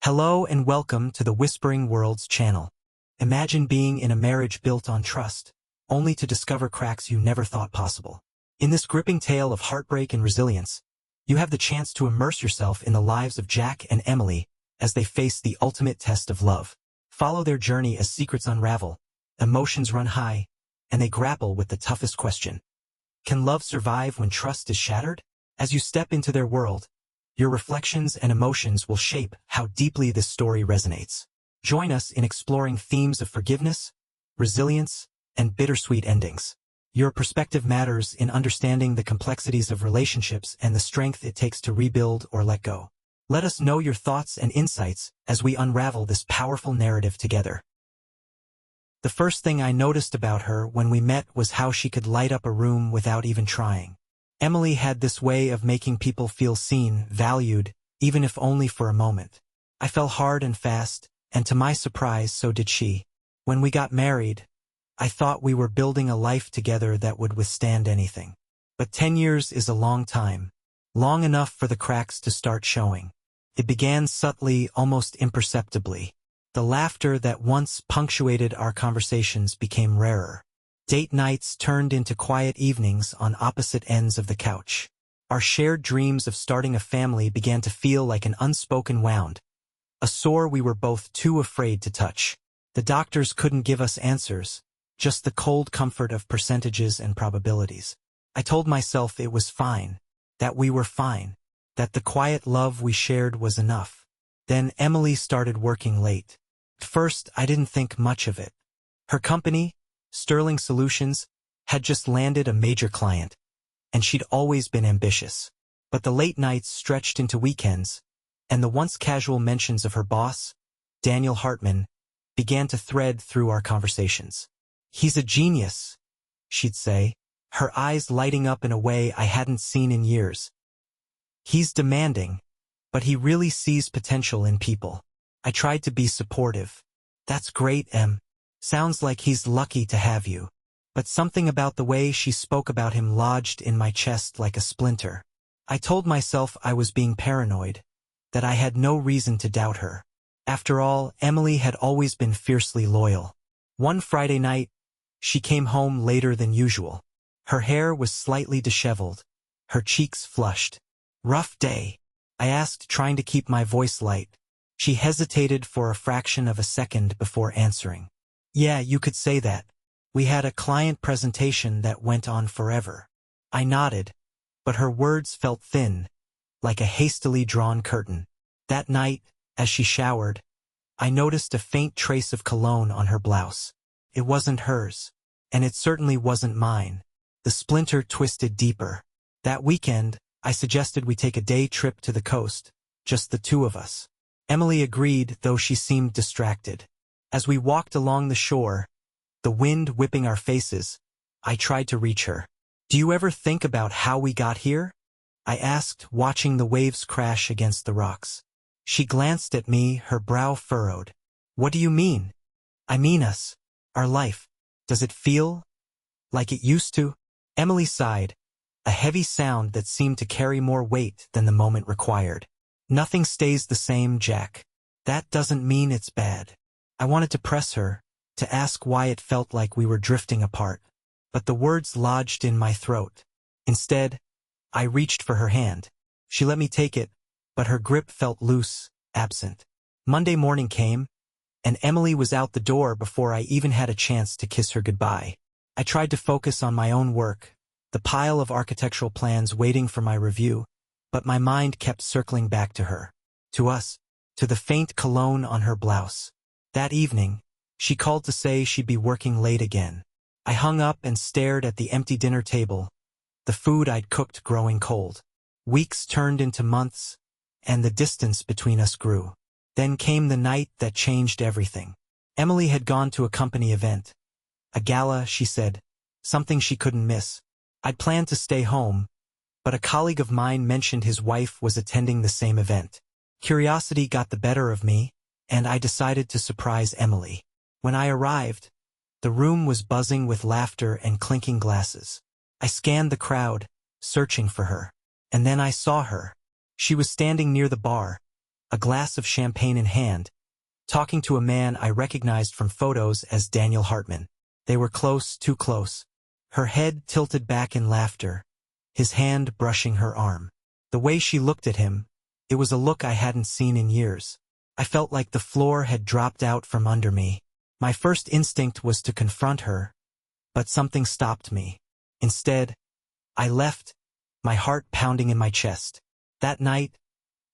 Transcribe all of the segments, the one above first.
Hello and welcome to the Whispering Worlds channel. Imagine being in a marriage built on trust, only to discover cracks you never thought possible. In this gripping tale of heartbreak and resilience, you have the chance to immerse yourself in the lives of Jack and Emily as they face the ultimate test of love. Follow their journey as secrets unravel, emotions run high, and they grapple with the toughest question. Can love survive when trust is shattered? As you step into their world, your reflections and emotions will shape how deeply this story resonates. Join us in exploring themes of forgiveness, resilience, and bittersweet endings. Your perspective matters in understanding the complexities of relationships and the strength it takes to rebuild or let go. Let us know your thoughts and insights as we unravel this powerful narrative together. The first thing I noticed about her when we met was how she could light up a room without even trying. Emily had this way of making people feel seen, valued, even if only for a moment. I fell hard and fast, and to my surprise, so did she. When we got married, I thought we were building a life together that would withstand anything. But 10 years is a long time, long enough for the cracks to start showing. It began subtly, almost imperceptibly. The laughter that once punctuated our conversations became rarer. Date nights turned into quiet evenings on opposite ends of the couch. Our shared dreams of starting a family began to feel like an unspoken wound, a sore we were both too afraid to touch. The doctors couldn't give us answers, just the cold comfort of percentages and probabilities. I told myself it was fine, that we were fine, that the quiet love we shared was enough. Then Emily started working late. At first, I didn't think much of it. Her company, Sterling Solutions, had just landed a major client, and she'd always been ambitious. But the late nights stretched into weekends, and the once casual mentions of her boss, Daniel Hartman, began to thread through our conversations. "He's a genius," she'd say, her eyes lighting up in a way I hadn't seen in years. "He's demanding, but he really sees potential in people." I tried to be supportive. "That's great, Em. Sounds like he's lucky to have you." But something about the way she spoke about him lodged in my chest like a splinter. I told myself I was being paranoid, that I had no reason to doubt her. After all, Emily had always been fiercely loyal. One Friday night, she came home later than usual. Her hair was slightly disheveled, her cheeks flushed. "Rough day?" I asked, trying to keep my voice light. She hesitated for a fraction of a second before answering. "Yeah, you could say that. We had a client presentation that went on forever." I nodded, but her words felt thin, like a hastily drawn curtain. That night, as she showered, I noticed a faint trace of cologne on her blouse. It wasn't hers, and it certainly wasn't mine. The splinter twisted deeper. That weekend, I suggested we take a day trip to the coast, just the two of us. Emily agreed, though she seemed distracted. As we walked along the shore, the wind whipping our faces, I tried to reach her. "Do you ever think about how we got here?" I asked, watching the waves crash against the rocks. She glanced at me, her brow furrowed. "What do you mean?" "I mean us. Our life. Does it feel like it used to?" Emily sighed, a heavy sound that seemed to carry more weight than the moment required. "Nothing stays the same, Jack. That doesn't mean it's bad." I wanted to press her, to ask why it felt like we were drifting apart, but the words lodged in my throat. Instead, I reached for her hand. She let me take it, but her grip felt loose, absent. Monday morning came, and Emily was out the door before I even had a chance to kiss her goodbye. I tried to focus on my own work, the pile of architectural plans waiting for my review, but my mind kept circling back to her, to us, to the faint cologne on her blouse. That evening, she called to say she'd be working late again. I hung up and stared at the empty dinner table, the food I'd cooked growing cold. Weeks turned into months, and the distance between us grew. Then came the night that changed everything. Emily had gone to a company event. A gala, she said, something she couldn't miss. I'd planned to stay home, but a colleague of mine mentioned his wife was attending the same event. Curiosity got the better of me, and I decided to surprise Emily. When I arrived, the room was buzzing with laughter and clinking glasses. I scanned the crowd, searching for her. And then I saw her. She was standing near the bar, a glass of champagne in hand, talking to a man I recognized from photos as Daniel Hartman. They were close, too close. Her head tilted back in laughter, his hand brushing her arm. The way she looked at him, it was a look I hadn't seen in years. I felt like the floor had dropped out from under me. My first instinct was to confront her, but something stopped me. Instead, I left, my heart pounding in my chest. That night,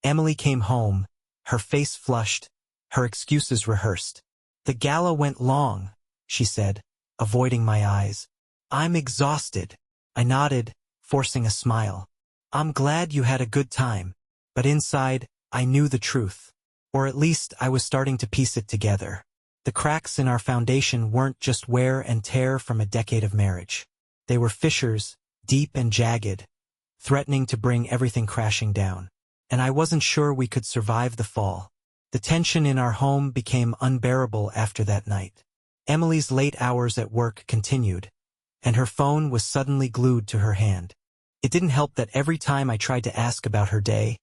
Emily came home, her face flushed, her excuses rehearsed. "The gala went long," she said, avoiding my eyes. "I'm exhausted." I nodded, forcing a smile. "I'm glad you had a good time." But inside, I knew the truth. Or at least I was starting to piece it together. The cracks in our foundation weren't just wear and tear from a decade of marriage. They were fissures, deep and jagged, threatening to bring everything crashing down. And I wasn't sure we could survive the fall. The tension in our home became unbearable after that night. Emily's late hours at work continued, and her phone was suddenly glued to her hand. It didn't help that every time I tried to ask about her day,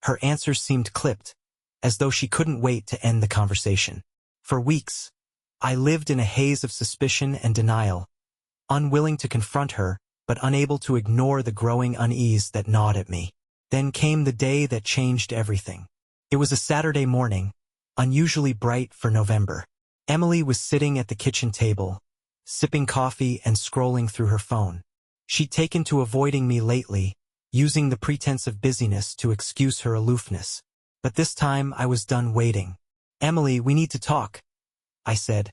her answers seemed clipped, as though she couldn't wait to end the conversation. For weeks, I lived in a haze of suspicion and denial, unwilling to confront her, but unable to ignore the growing unease that gnawed at me. Then came the day that changed everything. It was a Saturday morning, unusually bright for November. Emily was sitting at the kitchen table, sipping coffee and scrolling through her phone. She'd taken to avoiding me lately, using the pretense of busyness to excuse her aloofness. But this time I was done waiting. "Emily, we need to talk," I said,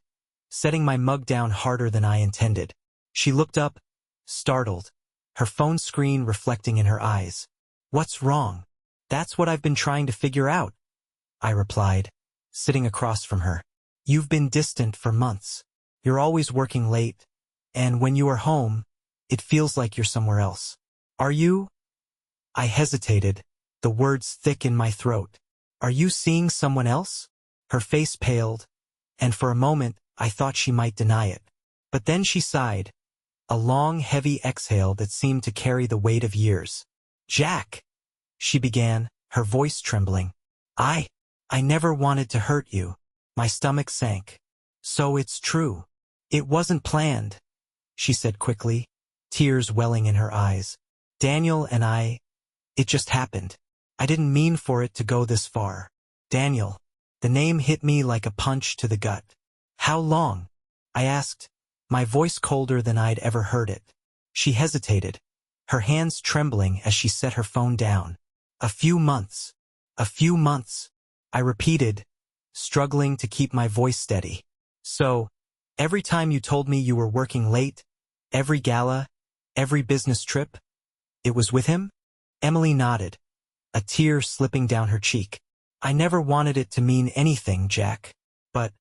setting my mug down harder than I intended. She looked up, startled, her phone screen reflecting in her eyes. "What's wrong?" "That's what I've been trying to figure out," I replied, sitting across from her. "You've been distant for months. You're always working late, and when you are home, it feels like you're somewhere else. Are you?" I hesitated, the words thick in my throat. "Are you seeing someone else?" Her face paled, and for a moment I thought she might deny it. But then she sighed, a long, heavy exhale that seemed to carry the weight of years. "Jack," she began, her voice trembling. I never wanted to hurt you." My stomach sank. "So it's true. It wasn't planned," she said quickly, tears welling in her eyes. "Daniel and it just happened. I didn't mean for it to go this far." Daniel. The name hit me like a punch to the gut. "How long?" I asked, my voice colder than I'd ever heard it. She hesitated, her hands trembling as she set her phone down. "A few months. A few months," I repeated, struggling to keep my voice steady. "So, every time you told me you were working late, every gala, every business trip, it was with him?" Emily nodded, a tear slipping down her cheek. "I never wanted it to mean anything, Jack. But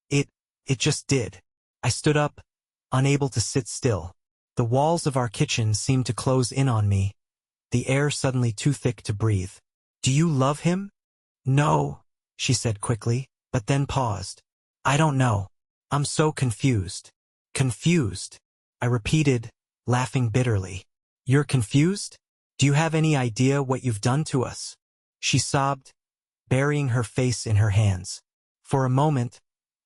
it just did." I stood up, unable to sit still. The walls of our kitchen seemed to close in on me, the air suddenly too thick to breathe. "Do you love him?" "No," she said quickly, but then paused. "I don't know. I'm so confused." "Confused?" I repeated, laughing bitterly. "You're confused? Do you have any idea what you've done to us?" She sobbed, burying her face in her hands. For a moment,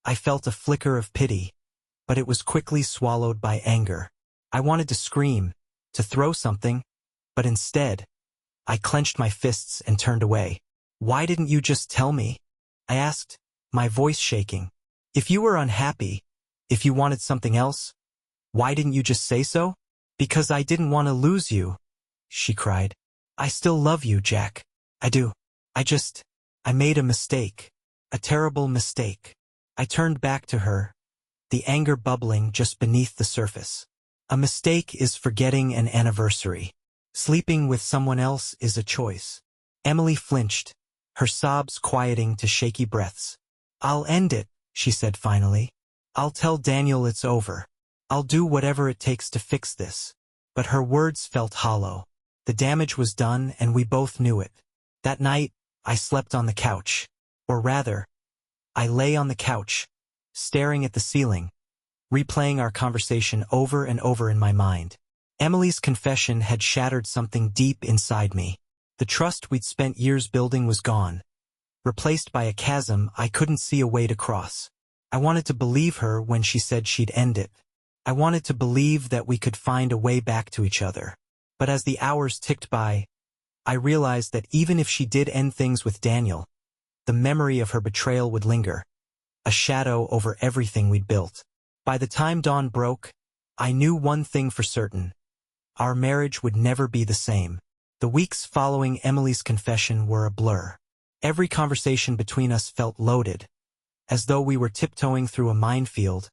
I felt a flicker of pity, but it was quickly swallowed by anger. I wanted to scream, to throw something, but instead, I clenched my fists and turned away. "Why didn't you just tell me?" I asked, my voice shaking. "If you were unhappy, if you wanted something else, why didn't you just say so?" "Because I didn't want to lose you," she cried. "I still love you, Jack. I do. I made a mistake. A terrible mistake." I turned back to her, the anger bubbling just beneath the surface. "A mistake is forgetting an anniversary. Sleeping with someone else is a choice." Emily flinched, her sobs quieting to shaky breaths. "I'll end it," she said finally. "I'll tell Daniel it's over. I'll do whatever it takes to fix this." But her words felt hollow. The damage was done and we both knew it. That night, I slept on the couch. Or rather, I lay on the couch, staring at the ceiling, replaying our conversation over and over in my mind. Emily's confession had shattered something deep inside me. The trust we'd spent years building was gone, replaced by a chasm I couldn't see a way to cross. I wanted to believe her when she said she'd end it. I wanted to believe that we could find a way back to each other. But as the hours ticked by, I realized that even if she did end things with Daniel, the memory of her betrayal would linger, a shadow over everything we'd built. By the time dawn broke, I knew one thing for certain. Our marriage would never be the same. The weeks following Emily's confession were a blur. Every conversation between us felt loaded, as though we were tiptoeing through a minefield,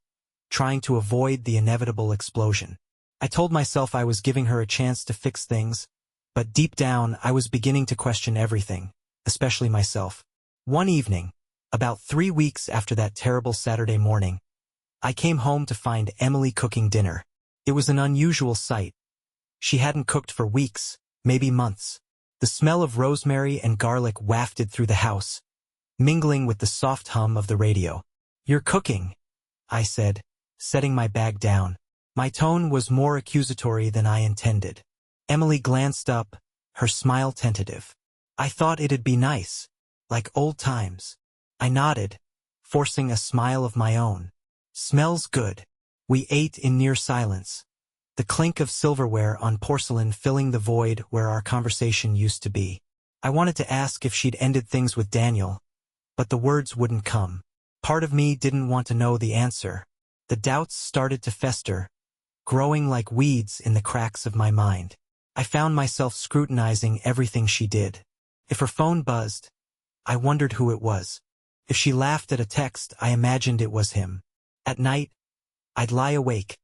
trying to avoid the inevitable explosion. I told myself I was giving her a chance to fix things, but deep down I was beginning to question everything, especially myself. One evening, about 3 weeks after that terrible Saturday morning, I came home to find Emily cooking dinner. It was an unusual sight. She hadn't cooked for weeks, maybe months. The smell of rosemary and garlic wafted through the house, mingling with the soft hum of the radio. "You're cooking," I said, setting my bag down. My tone was more accusatory than I intended. Emily glanced up, her smile tentative. "I thought it'd be nice, like old times." I nodded, forcing a smile of my own. "Smells good." We ate in near silence, the clink of silverware on porcelain filling the void where our conversation used to be. I wanted to ask if she'd ended things with Daniel, but the words wouldn't come. Part of me didn't want to know the answer. The doubts started to fester, growing like weeds in the cracks of my mind. I found myself scrutinizing everything she did. If her phone buzzed, I wondered who it was. If she laughed at a text, I imagined it was him. At night, I'd lie awake,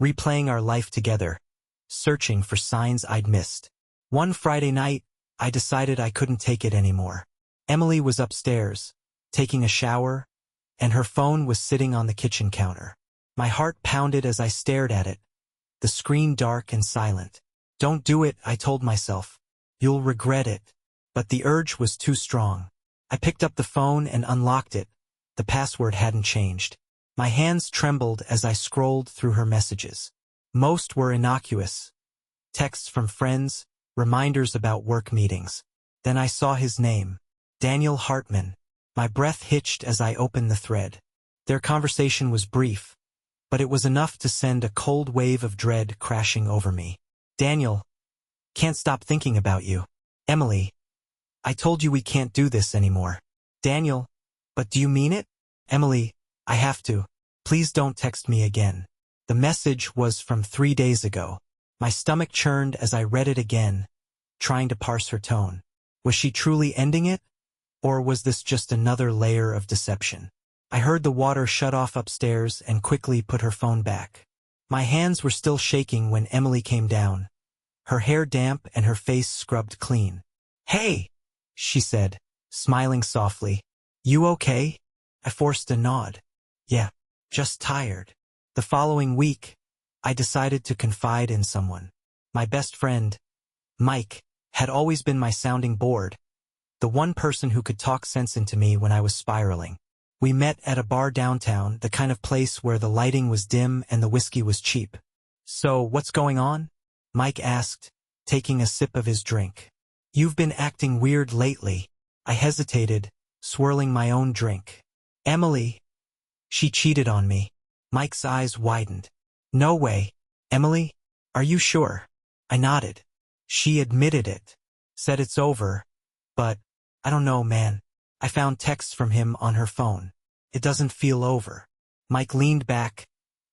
replaying our life together, searching for signs I'd missed. One Friday night, I decided I couldn't take it anymore. Emily was upstairs, taking a shower, and her phone was sitting on the kitchen counter. My heart pounded as I stared at it, the screen dark and silent. "Don't do it," I told myself. "You'll regret it." But the urge was too strong. I picked up the phone and unlocked it. The password hadn't changed. My hands trembled as I scrolled through her messages. Most were innocuous. Texts from friends, reminders about work meetings. Then I saw his name, Daniel Hartman. My breath hitched as I opened the thread. Their conversation was brief, but it was enough to send a cold wave of dread crashing over me. "Daniel, can't stop thinking about you." "Emily, I told you we can't do this anymore." "Daniel, but do you mean it?" "Emily, I have to. Please don't text me again." The message was from 3 days ago. My stomach churned as I read it again, trying to parse her tone. Was she truly ending it? Or was this just another layer of deception? I heard the water shut off upstairs and quickly put her phone back. My hands were still shaking when Emily came down, her hair damp and her face scrubbed clean. "Hey," she said, smiling softly. "You okay?" I forced a nod. "Yeah, just tired." The following week, I decided to confide in someone. My best friend, Mike, had always been my sounding board, the one person who could talk sense into me when I was spiraling. We met at a bar downtown, the kind of place where the lighting was dim and the whiskey was cheap. "So, what's going on?" Mike asked, taking a sip of his drink. "You've been acting weird lately." I hesitated, swirling my own drink. "Emily, she cheated on me." Mike's eyes widened. "No way. Emily, are you sure?" I nodded. "She admitted it. Said it's over. But, I don't know, man. I found texts from him on her phone. It doesn't feel over." Mike leaned back,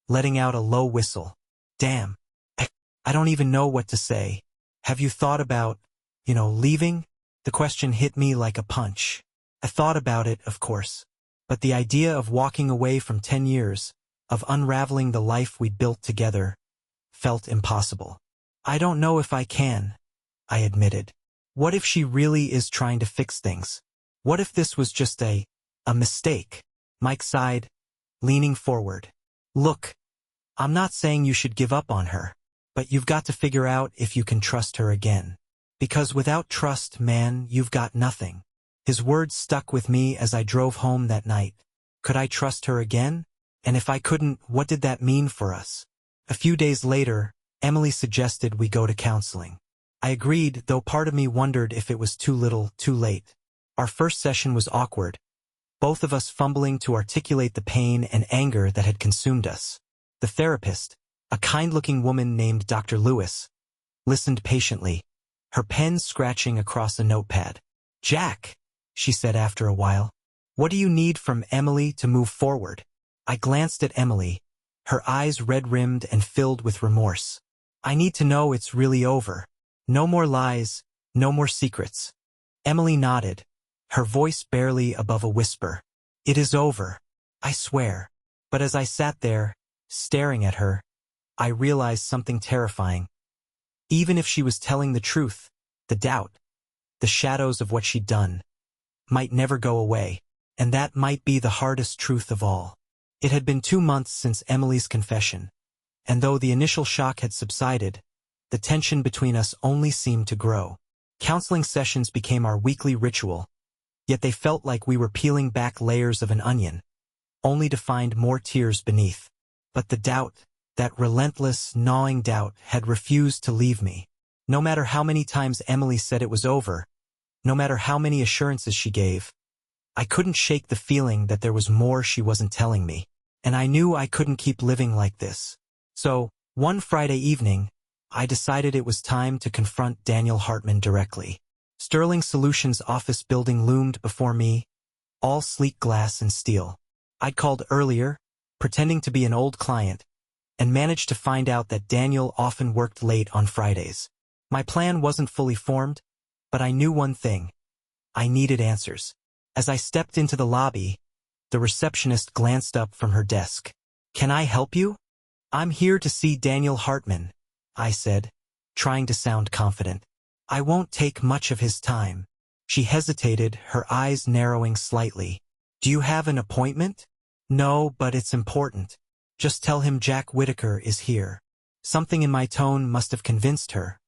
letting out a low whistle. "Damn. I don't even know what to say. Have you thought about, leaving?" The question hit me like a punch. I thought about it, of course. But the idea of walking away from 10 years, of unraveling the life we'd built together, felt impossible. "I don't know if I can," I admitted. "What if she really is trying to fix things? What if this was just a mistake?" Mike sighed, leaning forward. "Look, I'm not saying you should give up on her, but you've got to figure out if you can trust her again. Because without trust, man, you've got nothing." His words stuck with me as I drove home that night. Could I trust her again? And if I couldn't, what did that mean for us? A few days later, Emily suggested we go to counseling. I agreed, though part of me wondered if it was too little, too late. Our first session was awkward, both of us fumbling to articulate the pain and anger that had consumed us. The therapist, a kind-looking woman named Dr. Lewis, listened patiently, her pen scratching across a notepad. "Jack," she said after a while, "what do you need from Emily to move forward?" I glanced at Emily, her eyes red-rimmed and filled with remorse. "I need to know it's really over. No more lies, no more secrets." Emily nodded, her voice barely above a whisper. "It is over, I swear." But as I sat there, staring at her, I realized something terrifying. Even if she was telling the truth, the doubt, the shadows of what she'd done, might never go away, and that might be the hardest truth of all. It had been 2 months since Emily's confession, and though the initial shock had subsided, the tension between us only seemed to grow. Counseling sessions became our weekly ritual, yet they felt like we were peeling back layers of an onion, only to find more tears beneath. But the doubt, that relentless, gnawing doubt, had refused to leave me. No matter how many times Emily said it was over, no matter how many assurances she gave, I couldn't shake the feeling that there was more she wasn't telling me, and I knew I couldn't keep living like this. So, one Friday evening, I decided it was time to confront Daniel Hartman directly. Sterling Solutions' office building loomed before me, all sleek glass and steel. I'd called earlier, pretending to be an old client, and managed to find out that Daniel often worked late on Fridays. My plan wasn't fully formed, but I knew one thing. I needed answers. As I stepped into the lobby, the receptionist glanced up from her desk. "Can I help you?" "I'm here to see Daniel Hartman," I said, trying to sound confident. "I won't take much of his time." She hesitated, her eyes narrowing slightly. "Do you have an appointment?" "No, but it's important. Just tell him Jack Whitaker is here." Something in my tone must have convinced her,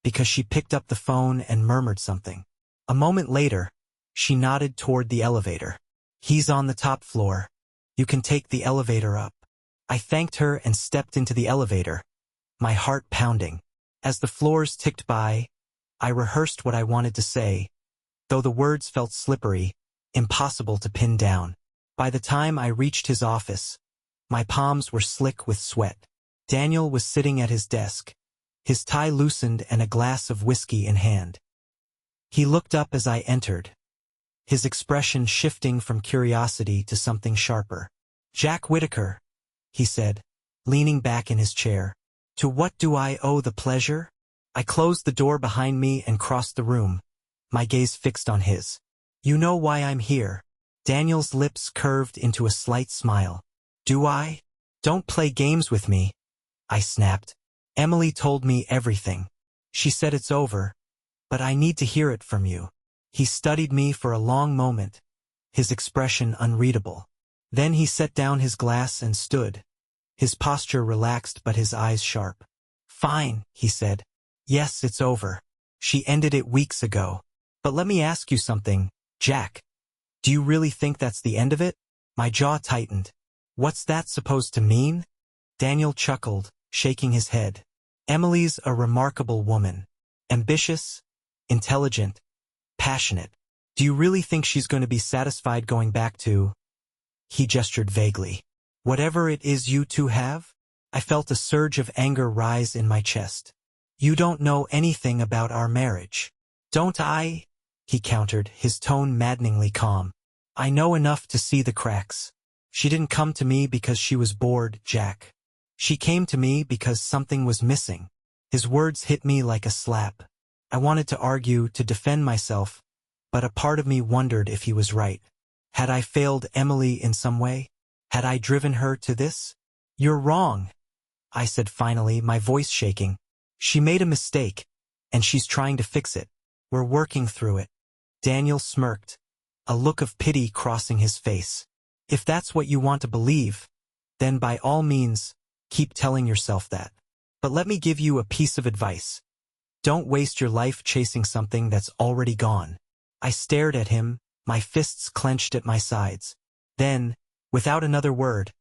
because she picked up the phone and murmured something. A moment later, she nodded toward the elevator. "He's on the top floor. You can take the elevator up." I thanked her and stepped into the elevator, my heart pounding. As the floors ticked by, I rehearsed what I wanted to say, though the words felt slippery, impossible to pin down. By the time I reached his office, my palms were slick with sweat. Daniel was sitting at his desk, his tie loosened and a glass of whiskey in hand. He looked up as I entered, his expression shifting from curiosity to something sharper. "Jack Whitaker," he said, leaning back in his chair. "To what do I owe the pleasure?" I closed the door behind me and crossed the room, my gaze fixed on his. "You know why I'm here." Daniel's lips curved into a slight smile. "Do I?" "Don't play games with me," I snapped. "Emily told me everything. She said it's over, but I need to hear it from you." He studied me for a long moment, his expression unreadable. Then he set down his glass and stood, his posture relaxed but his eyes sharp. "Fine," he said. "Yes, it's over. She ended it weeks ago. But let me ask you something, Jack. Do you really think that's the end of it?" My jaw tightened. "What's that supposed to mean?" Daniel chuckled, shaking his head. "Emily's a remarkable woman. Ambitious, intelligent, passionate. Do you really think she's going to be satisfied going back to—" He gestured vaguely. "Whatever it is you two have?" I felt a surge of anger rise in my chest. "You don't know anything about our marriage." "Don't I?" he countered, his tone maddeningly calm. "I know enough to see the cracks. She didn't come to me because she was bored, Jack. She came to me because something was missing." His words hit me like a slap. I wanted to argue, to defend myself, but a part of me wondered if he was right. Had I failed Emily in some way? Had I driven her to this? "You're wrong," I said finally, my voice shaking. "She made a mistake, and she's trying to fix it. We're working through it." Daniel smirked, a look of pity crossing his face. "If that's what you want to believe, then by all means, keep telling yourself that. But let me give you a piece of advice. Don't waste your life chasing something that's already gone." I stared at him, my fists clenched at my sides. Then, without another word,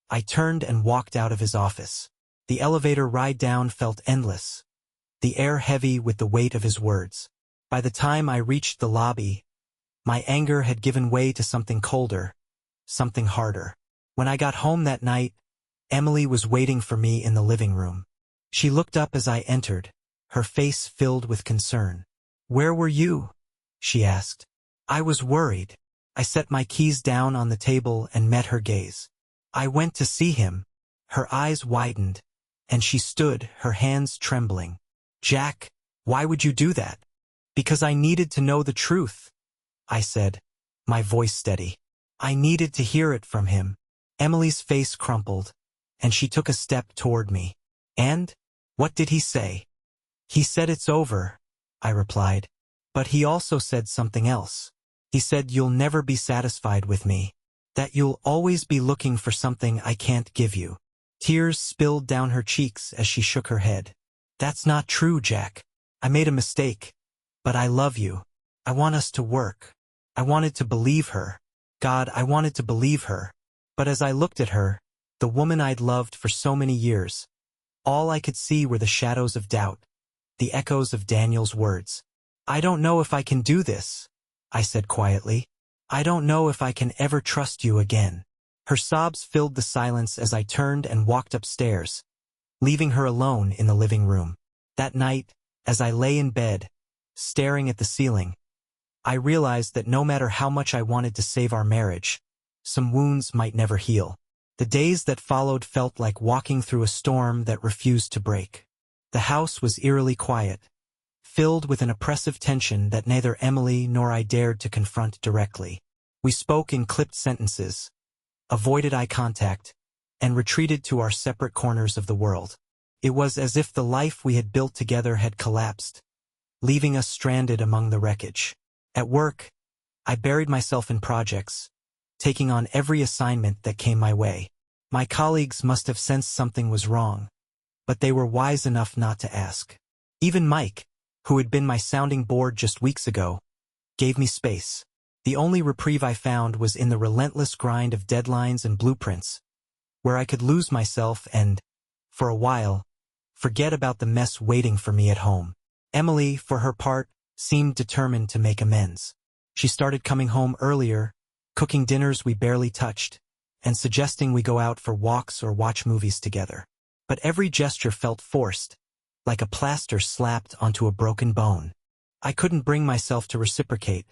I turned and walked out of his office. The elevator ride down felt endless, the air heavy with the weight of his words. By the time I reached the lobby, My anger had given way to something colder, something harder. When I got home that night, Emily was waiting for me in the living room. She looked up as I entered, her face filled with concern. "Where were you?" she asked. I was worried. I set my keys down on the table and met her gaze. "I went to see him." Her eyes widened, and she stood, her hands trembling. "Jack, why would you do that?" "Because I needed to know the truth," I said, my voice steady. "I needed to hear it from him." Emily's face crumpled, and she took a step toward me. "And? What did he say?" "He said it's over," I replied. "But he also said something else. He said you'll never be satisfied with me, that you'll always be looking for something I can't give you." Tears spilled down her cheeks as she shook her head. "That's not true, Jack. I made a mistake. But I love you. I want us to work." I wanted to believe her. God, I wanted to believe her. But as I looked at her, the woman I'd loved for so many years, all I could see were the shadows of doubt, the echoes of Daniel's words. "I don't know if I can do this," I said quietly. "I don't know if I can ever trust you again." Her sobs filled the silence as I turned and walked upstairs, leaving her alone in the living room. That night, as I lay in bed, staring at the ceiling, I realized that no matter how much I wanted to save our marriage, some wounds might never heal. The days that followed felt like walking through a storm that refused to break. The house was eerily quiet, filled with an oppressive tension that neither Emily nor I dared to confront directly. We spoke in clipped sentences, avoided eye contact, and retreated to our separate corners of the world. It was as if the life we had built together had collapsed, leaving us stranded among the wreckage. At work, I buried myself in projects, taking on every assignment that came my way. My colleagues must have sensed something was wrong, but they were wise enough not to ask. Even Mike, who had been my sounding board just weeks ago, gave me space. The only reprieve I found was in the relentless grind of deadlines and blueprints, where I could lose myself and, for a while, forget about the mess waiting for me at home. Emily, for her part, seemed determined to make amends. She started coming home earlier, cooking dinners we barely touched, and suggesting we go out for walks or watch movies together. But every gesture felt forced, like a plaster slapped onto a broken bone. I couldn't bring myself to reciprocate,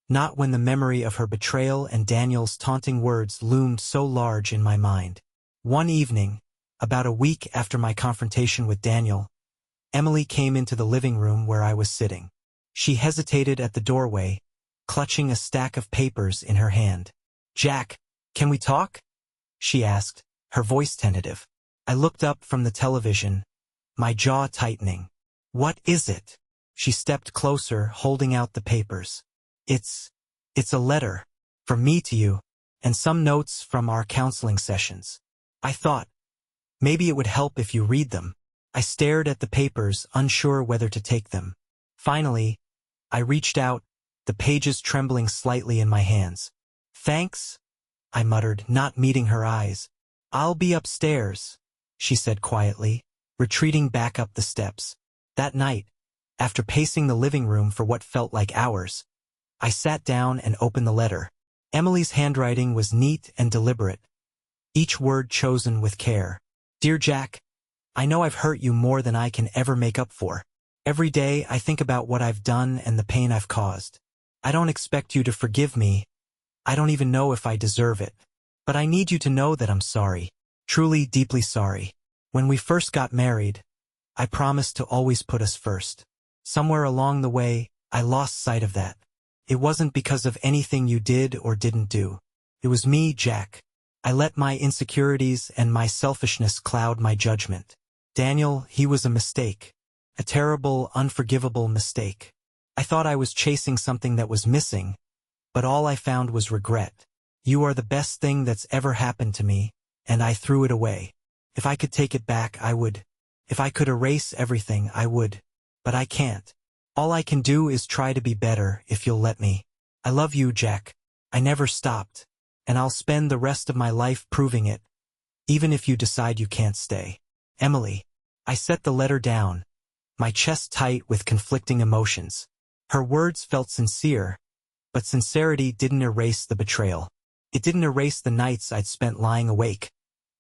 not when the memory of her betrayal and Daniel's taunting words loomed so large in my mind. One evening, about a week after my confrontation with Daniel, Emily came into the living room where I was sitting. She hesitated at the doorway, clutching a stack of papers in her hand. "Jack, can we talk?" she asked, her voice tentative. I looked up from the television, my jaw tightening. "What is it?" She stepped closer, holding out the papers. It's a letter, from me to you, and some notes from our counseling sessions. I thought, maybe it would help if you read them." I stared at the papers, unsure whether to take them. Finally, I reached out, the pages trembling slightly in my hands. "Thanks," I muttered, not meeting her eyes. "I'll be upstairs," she said quietly, retreating back up the steps. That night, after pacing the living room for what felt like hours, I sat down and opened the letter. Emily's handwriting was neat and deliberate, each word chosen with care. "Dear Jack, I know I've hurt you more than I can ever make up for. Every day I think about what I've done and the pain I've caused. I don't expect you to forgive me. I don't even know if I deserve it. But I need you to know that I'm sorry. Truly, deeply sorry. When we first got married, I promised to always put us first. Somewhere along the way, I lost sight of that. It wasn't because of anything you did or didn't do. It was me, Jack. I let my insecurities and my selfishness cloud my judgment. Daniel, he was a mistake. A terrible, unforgivable mistake. I thought I was chasing something that was missing, but all I found was regret. You are the best thing that's ever happened to me, and I threw it away. If I could take it back, I would. If I could erase everything, I would. But I can't. All I can do is try to be better, if you'll let me. I love you, Jack. I never stopped, and I'll spend the rest of my life proving it, even if you decide you can't stay. Emily. I set the letter down, my chest tight with conflicting emotions. Her words felt sincere, But sincerity didn't erase the betrayal. It didn't erase the nights I'd spent lying awake,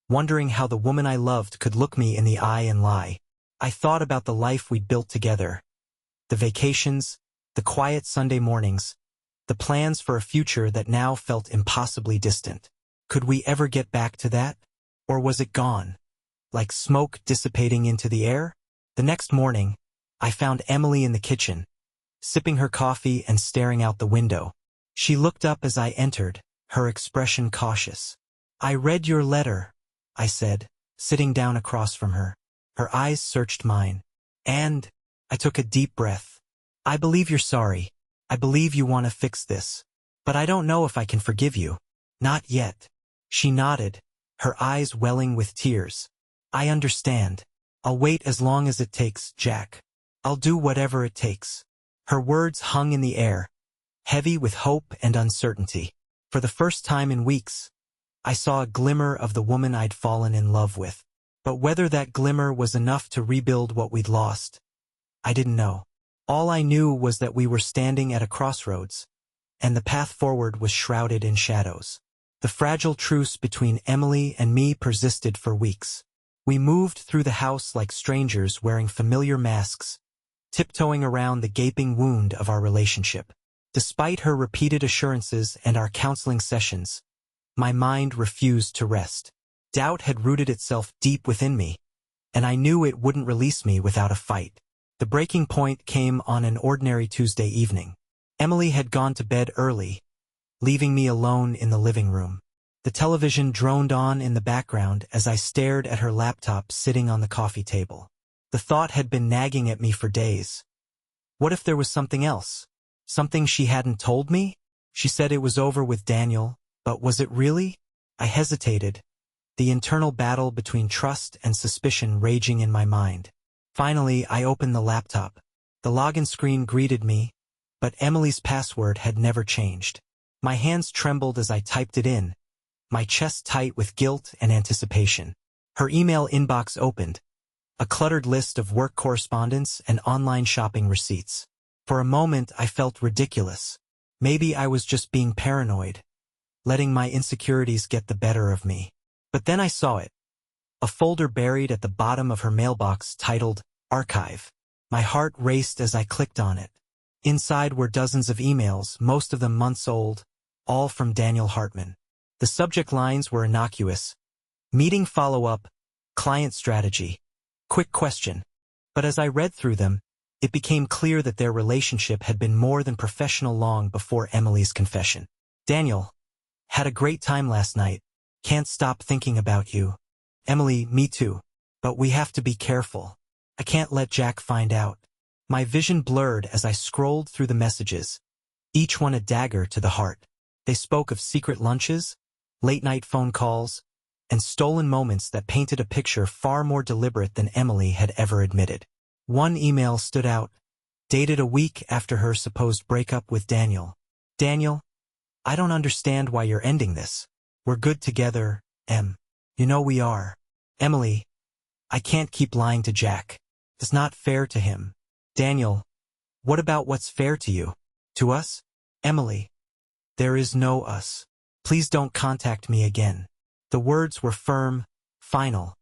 wondering how the woman I loved could look me in the eye and lie. I thought about the life we'd built together, the vacations, the quiet Sunday mornings, the plans for a future that now felt impossibly distant. Could we ever get back to that? Or was it gone, like smoke dissipating into the air? The next morning, I found Emily in the kitchen, sipping her coffee and staring out the window. She looked up as I entered, her expression cautious. "I read your letter," I said, sitting down across from her. Her eyes searched mine. "And?" I took a deep breath. "I believe you're sorry. I believe you want to fix this. But I don't know if I can forgive you. Not yet." She nodded, her eyes welling with tears. "I understand. I'll wait as long as it takes, Jack. I'll do whatever it takes." Her words hung in the air, heavy with hope and uncertainty. For the first time in weeks, I saw a glimmer of the woman I'd fallen in love with. But whether that glimmer was enough to rebuild what we'd lost, I didn't know. All I knew was that we were standing at a crossroads, and the path forward was shrouded in shadows. The fragile truce between Emily and me persisted for weeks. We moved through the house like strangers wearing familiar masks, tiptoeing around the gaping wound of our relationship. Despite her repeated assurances and our counseling sessions, my mind refused to rest. Doubt had rooted itself deep within me, and I knew it wouldn't release me without a fight. The breaking point came on an ordinary Tuesday evening. Emily had gone to bed early, leaving me alone in the living room. The television droned on in the background as I stared at her laptop sitting on the coffee table. The thought had been nagging at me for days. What if there was something else? Something she hadn't told me? She said it was over with Daniel, but was it really? I hesitated, the internal battle between trust and suspicion raging in my mind. Finally, I opened the laptop. The login screen greeted me, but Emily's password had never changed. My hands trembled as I typed it in, my chest tight with guilt and anticipation. Her email inbox opened, a cluttered list of work correspondence and online shopping receipts. For a moment, I felt ridiculous. Maybe I was just being paranoid, letting my insecurities get the better of me. But then I saw it. A folder buried at the bottom of her mailbox titled Archive. My heart raced as I clicked on it. Inside were dozens of emails, most of them months old, all from Daniel Hartman. The subject lines were innocuous: meeting follow-up, client strategy, quick question. But as I read through them, it became clear that their relationship had been more than professional long before Emily's confession. "Daniel, had a great time last night. Can't stop thinking about you. Emily, me too. But we have to be careful. I can't let Jack find out." My vision blurred as I scrolled through the messages, each one a dagger to the heart. They spoke of secret lunches, late-night phone calls, and stolen moments that painted a picture far more deliberate than Emily had ever admitted. One email stood out, dated a week after her supposed breakup with Daniel. "Daniel, I don't understand why you're ending this. We're good together, Em. You know we are. Emily, I can't keep lying to Jack. It's not fair to him. Daniel, what about what's fair to you? To us? Emily, there is no us. Please don't contact me again." The words were firm, final,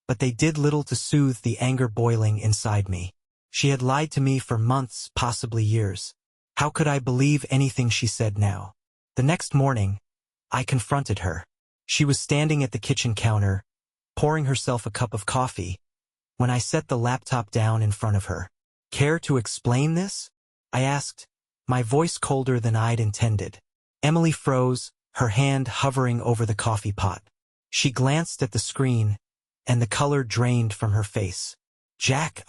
but they did little to soothe the anger boiling inside me. She had lied to me for months, possibly years. How could I believe anything she said now? The next morning, I confronted her. She was standing at the kitchen counter, pouring herself a cup of coffee, when I set the laptop down in front of her. "Care to explain this?" I asked, my voice colder than I'd intended. Emily froze, her hand hovering over the coffee pot. She glanced at the screen, and the color drained from her face. "Jack,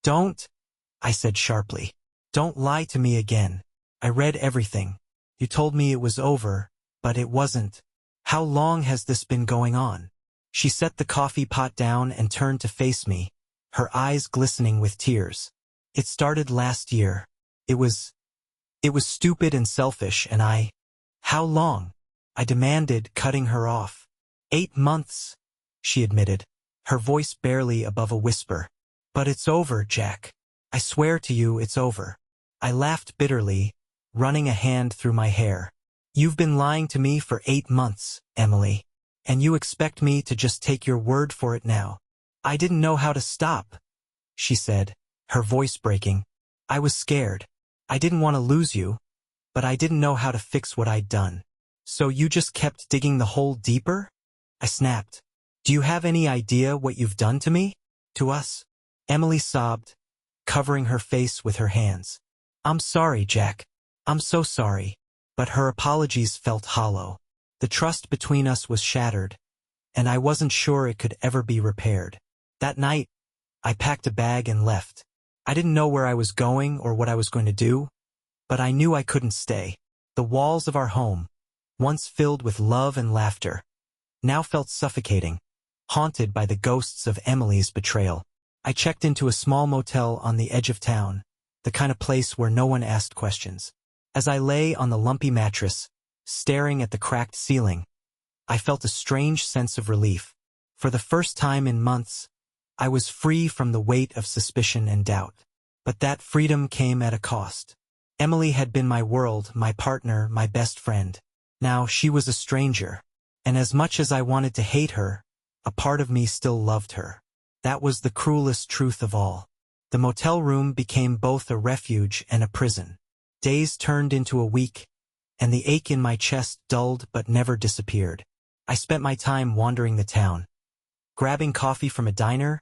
don't," I said sharply. "Don't lie to me again. I read everything. You told me it was over, but it wasn't. How long has this been going on?" She set the coffee pot down and turned to face me, her eyes glistening with tears. "It started last year. It was stupid and selfish, and How long?" I demanded, cutting her off. 8 months, she admitted, her voice barely above a whisper. "But it's over, Jack. I swear to you it's over." I laughed bitterly, running a hand through my hair. You've been lying to me for 8 months, Emily. And you expect me to just take your word for it now? I didn't know how to stop, she said, her voice breaking. I was scared. I didn't want to lose you, but I didn't know how to fix what I'd done. So you just kept digging the hole deeper? I snapped. Do you have any idea what you've done to me? To us? Emily sobbed, covering her face with her hands. I'm sorry, Jack. I'm so sorry. But her apologies felt hollow. The trust between us was shattered, and I wasn't sure it could ever be repaired. That night, I packed a bag and left. I didn't know where I was going or what I was going to do, but I knew I couldn't stay. The walls of our home, once filled with love and laughter, now felt suffocating, haunted by the ghosts of Emily's betrayal. I checked into a small motel on the edge of town, the kind of place where no one asked questions. As I lay on the lumpy mattress, staring at the cracked ceiling, I felt a strange sense of relief. For the first time in months, I was free from the weight of suspicion and doubt. But that freedom came at a cost. Emily had been my world, my partner, my best friend. Now she was a stranger, and as much as I wanted to hate her, a part of me still loved her. That was the cruelest truth of all. The motel room became both a refuge and a prison. Days turned into a week, and the ache in my chest dulled but never disappeared. I spent my time wandering the town, grabbing coffee from a diner,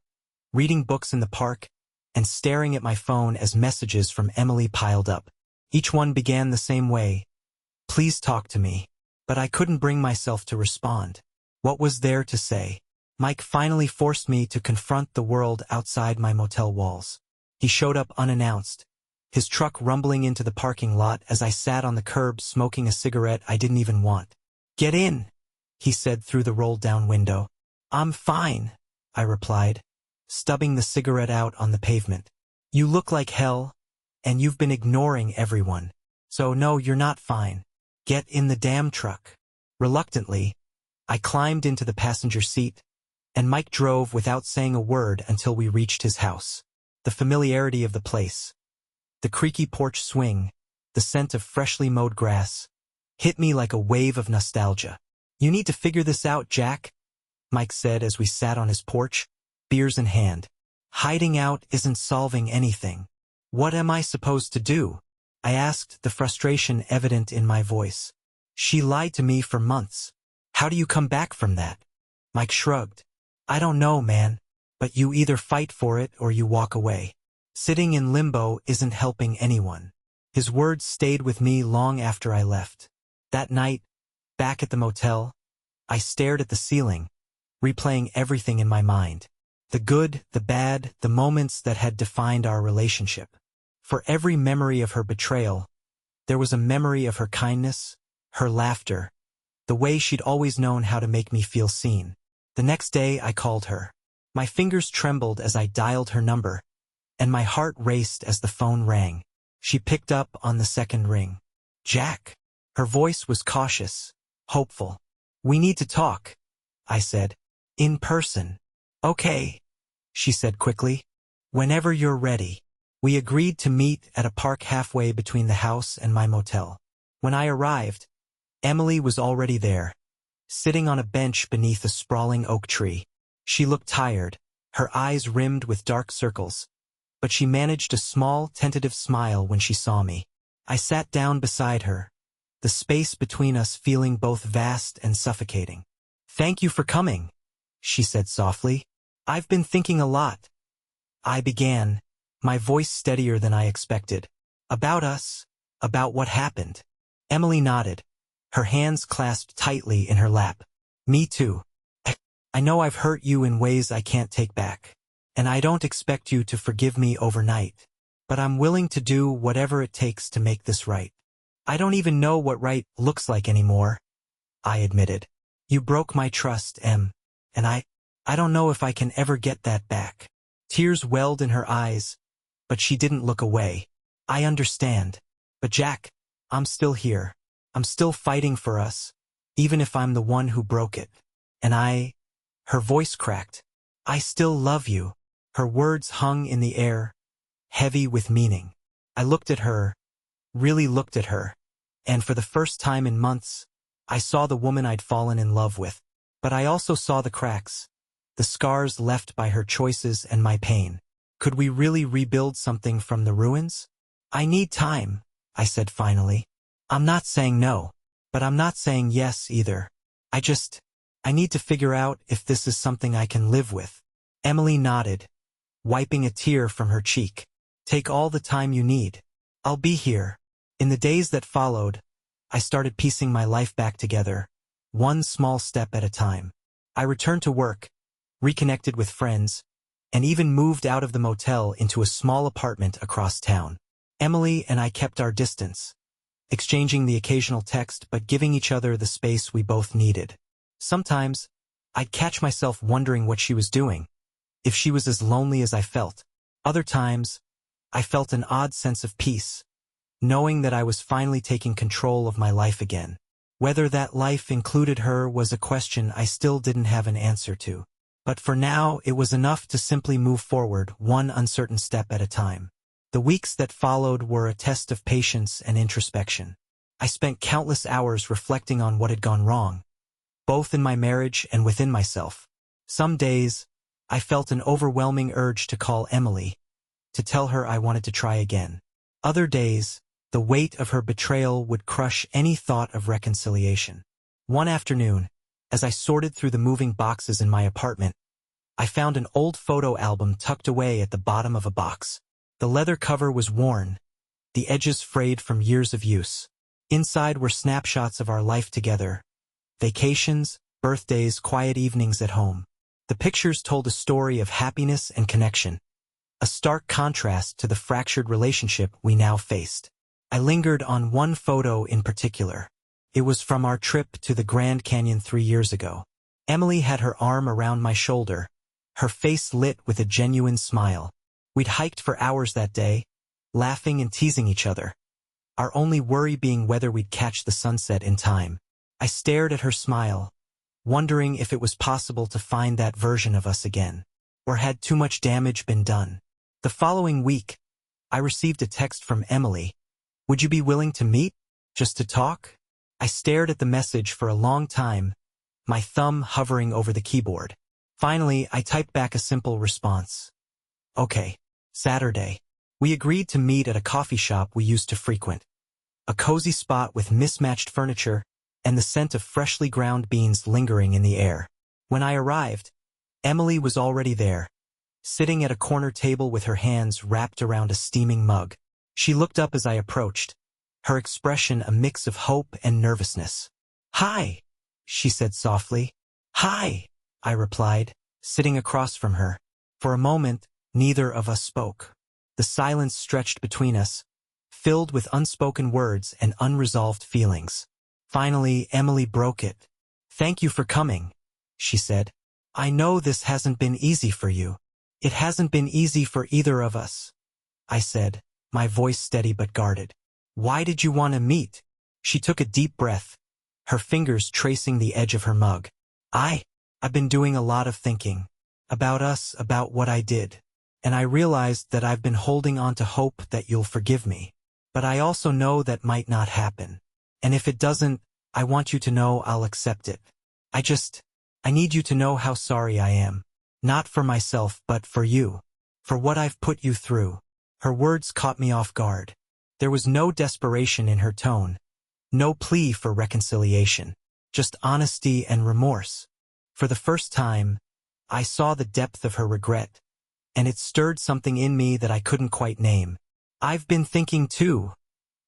reading books in the park, and staring at my phone as messages from Emily piled up. Each one began the same way. Please talk to me. But I couldn't bring myself to respond. What was there to say? Mike finally forced me to confront the world outside my motel walls. He showed up unannounced, his truck rumbling into the parking lot as I sat on the curb smoking a cigarette I didn't even want. Get in, he said through the rolled-down window. I'm fine, I replied, stubbing the cigarette out on the pavement. You look like hell, and you've been ignoring everyone. So no, you're not fine. Get in the damn truck. Reluctantly, I climbed into the passenger seat, and Mike drove without saying a word until we reached his house. The familiarity of the place, the creaky porch swing, the scent of freshly mowed grass, hit me like a wave of nostalgia. You need to figure this out, Jack, Mike said as we sat on his porch, beers in hand. Hiding out isn't solving anything. What am I supposed to do? I asked, the frustration evident in my voice. She lied to me for months. How do you come back from that? Mike shrugged. I don't know, man. But you either fight for it or you walk away. Sitting in limbo isn't helping anyone. His words stayed with me long after I left. That night, back at the motel, I stared at the ceiling, replaying everything in my mind. The good, the bad, the moments that had defined our relationship. For every memory of her betrayal, there was a memory of her kindness, her laughter, the way she'd always known how to make me feel seen. The next day I called her. My fingers trembled as I dialed her number, and my heart raced as the phone rang. She picked up on the second ring. Jack. Her voice was cautious, hopeful. We need to talk, I said. In person. Okay, she said quickly. Whenever you're ready. We agreed to meet at a park halfway between the house and my motel. When I arrived, Emily was already there, sitting on a bench beneath a sprawling oak tree. She looked tired, her eyes rimmed with dark circles, but she managed a small, tentative smile when she saw me. I sat down beside her, the space between us feeling both vast and suffocating. Thank you for coming, she said softly. I've been thinking a lot. I began, my voice steadier than I expected. About us, about what happened. Emily nodded, her hands clasped tightly in her lap. Me too. I know I've hurt you in ways I can't take back, and I don't expect you to forgive me overnight, but I'm willing to do whatever it takes to make this right. I don't even know what right looks like anymore, I admitted. You broke my trust, Em, and I don't know if I can ever get that back. Tears welled in her eyes, but she didn't look away. I understand. But Jack, I'm still here. I'm still fighting for us, even if I'm the one who broke it. And her voice cracked. I still love you. Her words hung in the air, heavy with meaning. I looked at her, really looked at her. And for the first time in months, I saw the woman I'd fallen in love with. But I also saw the cracks, the scars left by her choices and my pain. Could we really rebuild something from the ruins? I need time, I said finally. I'm not saying no, but I'm not saying yes either. I need to figure out if this is something I can live with. Emily nodded, wiping a tear from her cheek. Take all the time you need. I'll be here. In the days that followed, I started piecing my life back together, one small step at a time. I returned to work, reconnected with friends, and even moved out of the motel into a small apartment across town. Emily and I kept our distance, exchanging the occasional text but giving each other the space we both needed. Sometimes, I'd catch myself wondering what she was doing, if she was as lonely as I felt. Other times, I felt an odd sense of peace, knowing that I was finally taking control of my life again. Whether that life included her was a question I still didn't have an answer to. But for now, it was enough to simply move forward, one uncertain step at a time. The weeks that followed were a test of patience and introspection. I spent countless hours reflecting on what had gone wrong, both in my marriage and within myself. Some days, I felt an overwhelming urge to call Emily, to tell her I wanted to try again. Other days, the weight of her betrayal would crush any thought of reconciliation. One afternoon, as I sorted through the moving boxes in my apartment, I found an old photo album tucked away at the bottom of a box. The leather cover was worn, the edges frayed from years of use. Inside were snapshots of our life together, vacations, birthdays, quiet evenings at home. The pictures told a story of happiness and connection, a stark contrast to the fractured relationship we now faced. I lingered on one photo in particular. It was from our trip to the Grand Canyon 3 years ago. Emily had her arm around my shoulder, her face lit with a genuine smile. We'd hiked for hours that day, laughing and teasing each other, our only worry being whether we'd catch the sunset in time. I stared at her smile, wondering if it was possible to find that version of us again, or had too much damage been done. The following week, I received a text from Emily. Would you be willing to meet, just to talk? I stared at the message for a long time, my thumb hovering over the keyboard. Finally, I typed back a simple response. Okay, Saturday. We agreed to meet at a coffee shop we used to frequent, a cozy spot with mismatched furniture and the scent of freshly ground beans lingering in the air. When I arrived, Emily was already there, sitting at a corner table with her hands wrapped around a steaming mug. She looked up as I approached, her expression a mix of hope and nervousness. "Hi," she said softly. "Hi," I replied, sitting across from her. For a moment, neither of us spoke. The silence stretched between us, filled with unspoken words and unresolved feelings. Finally, Emily broke it. "Thank you for coming," she said. "I know this hasn't been easy for you." "It hasn't been easy for either of us," I said, my voice steady but guarded. "Why did you want to meet?" She took a deep breath, her fingers tracing the edge of her mug. I've been doing a lot of thinking. About us, about what I did. And I realized that I've been holding on to hope that you'll forgive me. But I also know that might not happen. And if it doesn't, I want you to know I'll accept it. I need you to know how sorry I am. Not for myself, but for you. For what I've put you through." Her words caught me off guard. There was no desperation in her tone, no plea for reconciliation, just honesty and remorse. For the first time, I saw the depth of her regret, and it stirred something in me that I couldn't quite name. "I've been thinking too,"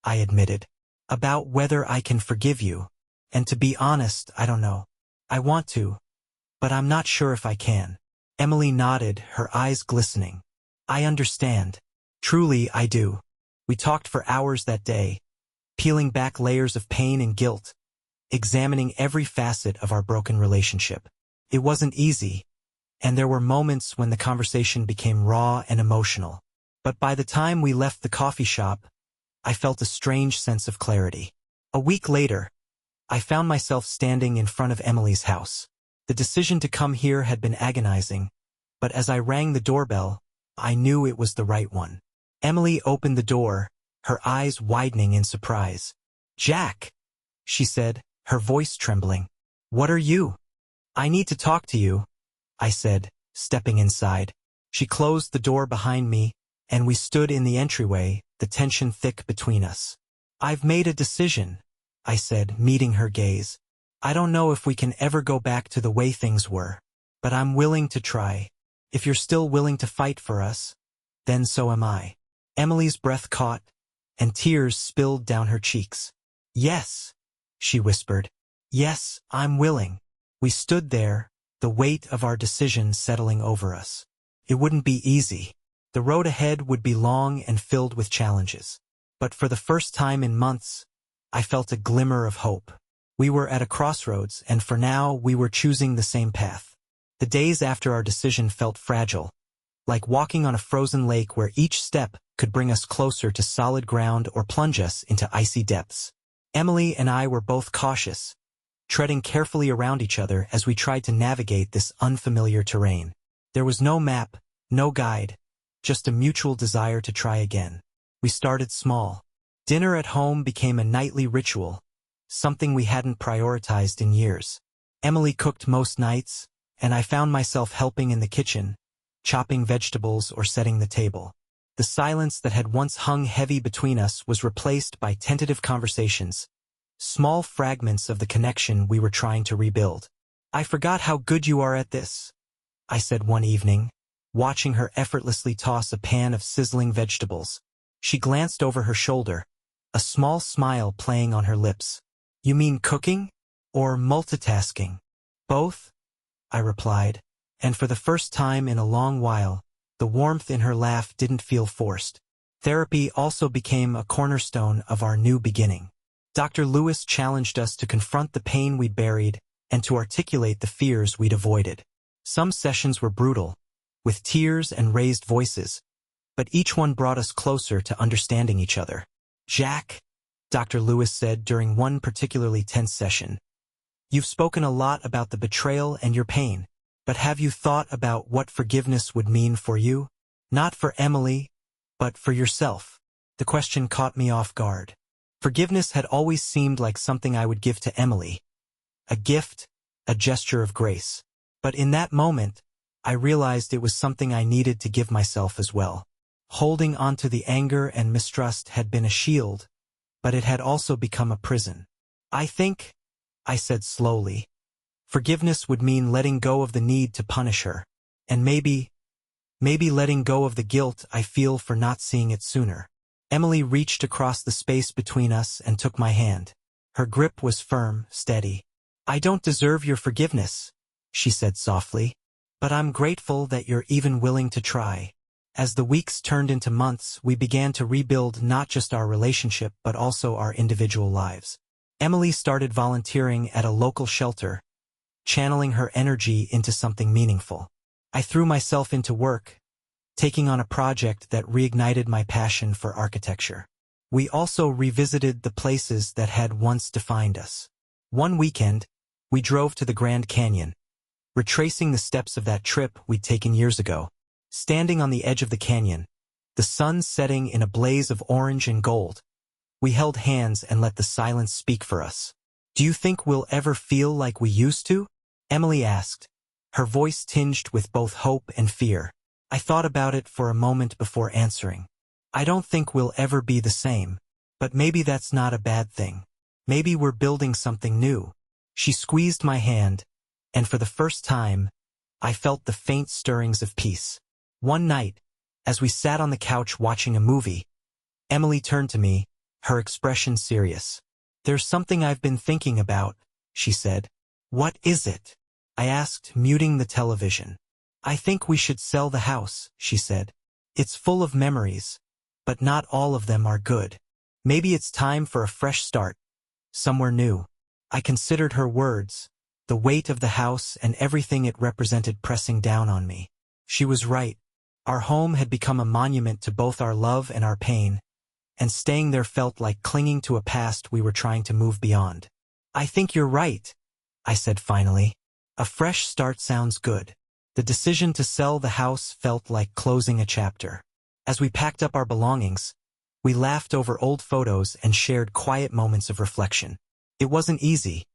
I admitted, "about whether I can forgive you. And to be honest, I don't know. I want to, but I'm not sure if I can." Emily nodded, her eyes glistening. "I understand. Truly, I do." We talked for hours that day, peeling back layers of pain and guilt, examining every facet of our broken relationship. It wasn't easy, and there were moments when the conversation became raw and emotional. But by the time we left the coffee shop, I felt a strange sense of clarity. A week later, I found myself standing in front of Emily's house. The decision to come here had been agonizing, but as I rang the doorbell, I knew it was the right one. Emily opened the door, her eyes widening in surprise. "Jack," she said, her voice trembling. "What are you?" "I need to talk to you," I said, stepping inside. She closed the door behind me, and we stood in the entryway, the tension thick between us. "I've made a decision," I said, meeting her gaze. "I don't know if we can ever go back to the way things were, but I'm willing to try. If you're still willing to fight for us, then so am I." Emily's breath caught, and tears spilled down her cheeks. "Yes," she whispered. "Yes, I'm willing." We stood there, the weight of our decision settling over us. It wouldn't be easy. The road ahead would be long and filled with challenges. But for the first time in months, I felt a glimmer of hope. We were at a crossroads, and for now we were choosing the same path. The days after our decision felt fragile, like walking on a frozen lake where each step could bring us closer to solid ground or plunge us into icy depths. Emily and I were both cautious, treading carefully around each other as we tried to navigate this unfamiliar terrain. There was no map, no guide, just a mutual desire to try again. We started small. Dinner at home became a nightly ritual, something we hadn't prioritized in years. Emily cooked most nights, and I found myself helping in the kitchen, chopping vegetables or setting the table. The silence that had once hung heavy between us was replaced by tentative conversations, small fragments of the connection we were trying to rebuild. "I forgot how good you are at this," I said one evening, watching her effortlessly toss a pan of sizzling vegetables. She glanced over her shoulder, a small smile playing on her lips. "You mean cooking? Or multitasking?" "Both," I replied, and for the first time in a long while, the warmth in her laugh didn't feel forced. Therapy also became a cornerstone of our new beginning. Dr. Lewis challenged us to confront the pain we'd buried and to articulate the fears we'd avoided. Some sessions were brutal, with tears and raised voices, but each one brought us closer to understanding each other. "Jack," Dr. Lewis said during one particularly tense session, "you've spoken a lot about the betrayal and your pain, but have you thought about what forgiveness would mean for you? Not for Emily, but for yourself." The question caught me off guard. Forgiveness had always seemed like something I would give to Emily. A gift, a gesture of grace. But in that moment, I realized it was something I needed to give myself as well. Holding onto the anger and mistrust had been a shield, but it had also become a prison. "I think," I said slowly, "forgiveness would mean letting go of the need to punish her, and maybe letting go of the guilt I feel for not seeing it sooner." Emily reached across the space between us and took my hand. Her grip was firm, steady. "I don't deserve your forgiveness," she said softly, "but I'm grateful that you're even willing to try." As the weeks turned into months, we began to rebuild not just our relationship but also our individual lives. Emily started volunteering at a local shelter, channeling her energy into something meaningful. I threw myself into work, taking on a project that reignited my passion for architecture. We also revisited the places that had once defined us. One weekend, we drove to the Grand Canyon, retracing the steps of that trip we'd taken years ago. Standing on the edge of the canyon, the sun setting in a blaze of orange and gold, we held hands and let the silence speak for us. "Do you think we'll ever feel like we used to?" Emily asked, her voice tinged with both hope and fear. I thought about it for a moment before answering. "I don't think we'll ever be the same, but maybe that's not a bad thing. Maybe we're building something new." She squeezed my hand, and for the first time, I felt the faint stirrings of peace. One night, as we sat on the couch watching a movie, Emily turned to me, her expression serious. "There's something I've been thinking about," she said. "What is it?" I asked, muting the television. "I think we should sell the house," she said. "It's full of memories, but not all of them are good. Maybe it's time for a fresh start, somewhere new." I considered her words, the weight of the house and everything it represented pressing down on me. She was right. Our home had become a monument to both our love and our pain, and staying there felt like clinging to a past we were trying to move beyond. "I think you're right," I said finally. "A fresh start sounds good." The decision to sell the house felt like closing a chapter. As we packed up our belongings, We laughed over old photos and shared quiet moments of reflection. It wasn't easy,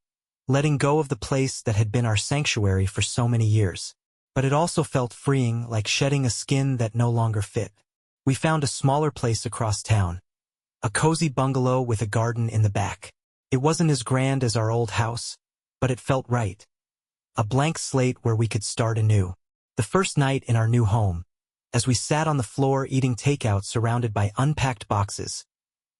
letting go of the place that had been our sanctuary for so many years. But it also felt freeing, like shedding a skin that no longer fit. We found a smaller place across town, a cozy bungalow with a garden in the back. It wasn't as grand as our old house, but it felt right. A blank slate where we could start anew. The first night in our new home, as we sat on the floor eating takeout surrounded by unpacked boxes,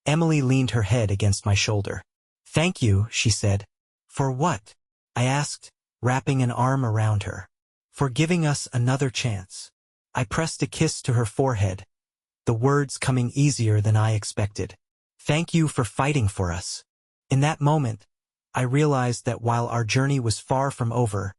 Emily leaned her head against my shoulder. "Thank you," she said. "For what?" I asked, wrapping an arm around her. "For giving us another chance." I pressed a kiss to her forehead, the words coming easier than I expected. "Thank you for fighting for us." In that moment, I realized that while our journey was far from over,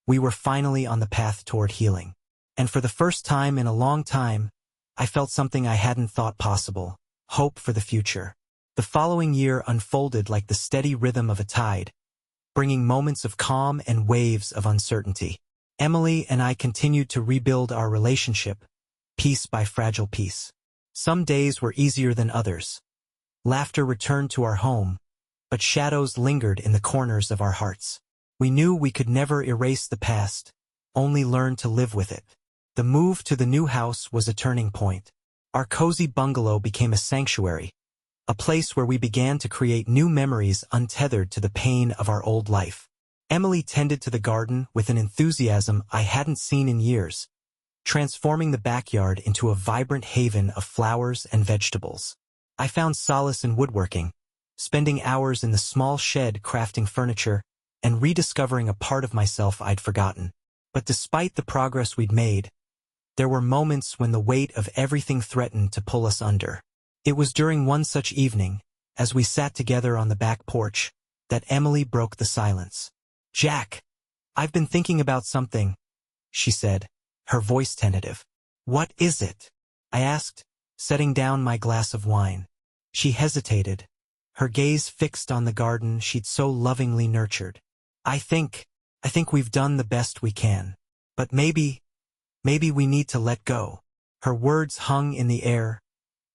we were finally on the path toward healing. And for the first time in a long time, I felt something I hadn't thought possible: hope for the future. The following year unfolded like the steady rhythm of a tide, bringing moments of calm and waves of uncertainty. Emily and I continued to rebuild our relationship, piece by fragile piece. Some days were easier than others. Laughter returned to our home, but shadows lingered in the corners of our hearts. We knew we could never erase the past, only learn to live with it. The move to the new house was a turning point. Our cozy bungalow became a sanctuary, a place where we began to create new memories untethered to the pain of our old life. Emily tended to the garden with an enthusiasm I hadn't seen in years, transforming the backyard into a vibrant haven of flowers and vegetables. I found solace in woodworking, spending hours in the small shed crafting furniture and rediscovering a part of myself I'd forgotten. But despite the progress we'd made, there were moments when the weight of everything threatened to pull us under. It was during one such evening, as we sat together on the back porch, that Emily broke the silence. "Jack, I've been thinking about something," she said, her voice tentative. "What is it?" I asked, setting down my glass of wine. She hesitated, her gaze fixed on the garden she'd so lovingly nurtured. I think we've done the best we can. But maybe we need to let go." Her words hung in the air,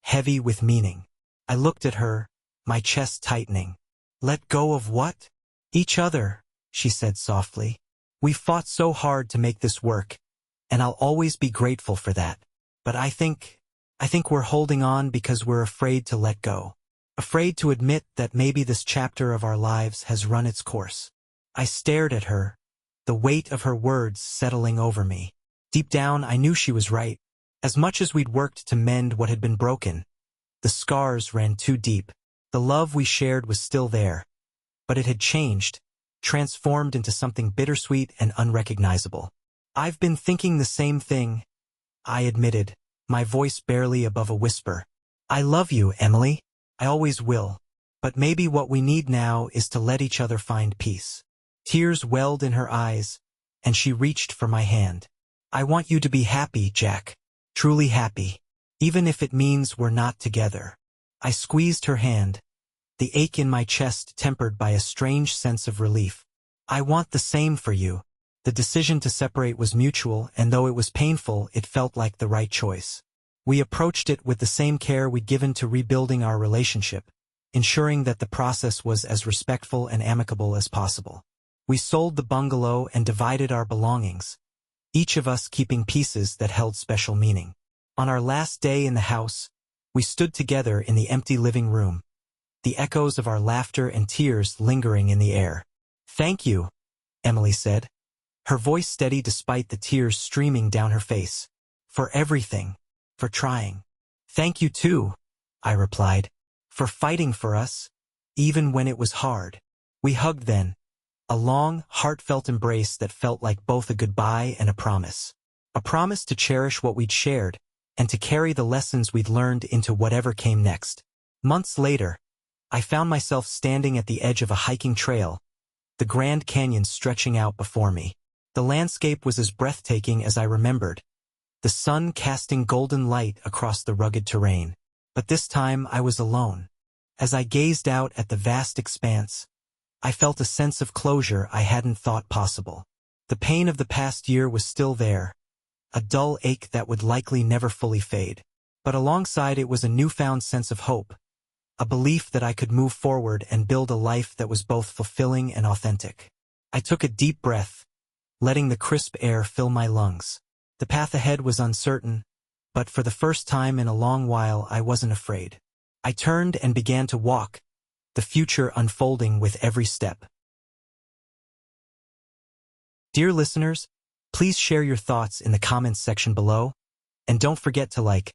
heavy with meaning. I looked at her, my chest tightening. "Let go of what?" "Each other," she said softly. "We fought so hard to make this work, and I'll always be grateful for that. But I think we're holding on because we're afraid to let go. Afraid to admit that maybe this chapter of our lives has run its course." I stared at her, the weight of her words settling over me. Deep down, I knew she was right. As much as we'd worked to mend what had been broken, the scars ran too deep. The love we shared was still there, but it had changed, transformed into something bittersweet and unrecognizable. "I've been thinking the same thing," I admitted, my voice barely above a whisper. "I love you, Emily. I always will. But maybe what we need now is to let each other find peace." Tears welled in her eyes, and she reached for my hand. "I want you to be happy, Jack. Truly happy. Even if it means we're not together." I squeezed her hand, the ache in my chest tempered by a strange sense of relief. "I want the same for you." The decision to separate was mutual, and though it was painful, it felt like the right choice. We approached it with the same care we'd given to rebuilding our relationship, ensuring that the process was as respectful and amicable as possible. We sold the bungalow and divided our belongings, each of us keeping pieces that held special meaning. On our last day in the house, we stood together in the empty living room, the echoes of our laughter and tears lingering in the air. "Thank you," Emily said, her voice steady despite the tears streaming down her face. "For everything. For trying." "Thank you too," I replied, "for fighting for us, even when it was hard." We hugged then, a long, heartfelt embrace that felt like both a goodbye and a promise. A promise to cherish what we'd shared, and to carry the lessons we'd learned into whatever came next. Months later, I found myself standing at the edge of a hiking trail, the Grand Canyon stretching out before me. The landscape was as breathtaking as I remembered, the sun casting golden light across the rugged terrain. But this time I was alone. As I gazed out at the vast expanse, I felt a sense of closure I hadn't thought possible. The pain of the past year was still there, a dull ache that would likely never fully fade. But alongside it was a newfound sense of hope, a belief that I could move forward and build a life that was both fulfilling and authentic. I took a deep breath, letting the crisp air fill my lungs. The path ahead was uncertain, but for the first time in a long while I wasn't afraid. I turned and began to walk, the future unfolding with every step. Dear listeners, please share your thoughts in the comments section below, and don't forget to like,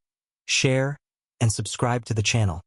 share, and subscribe to the channel.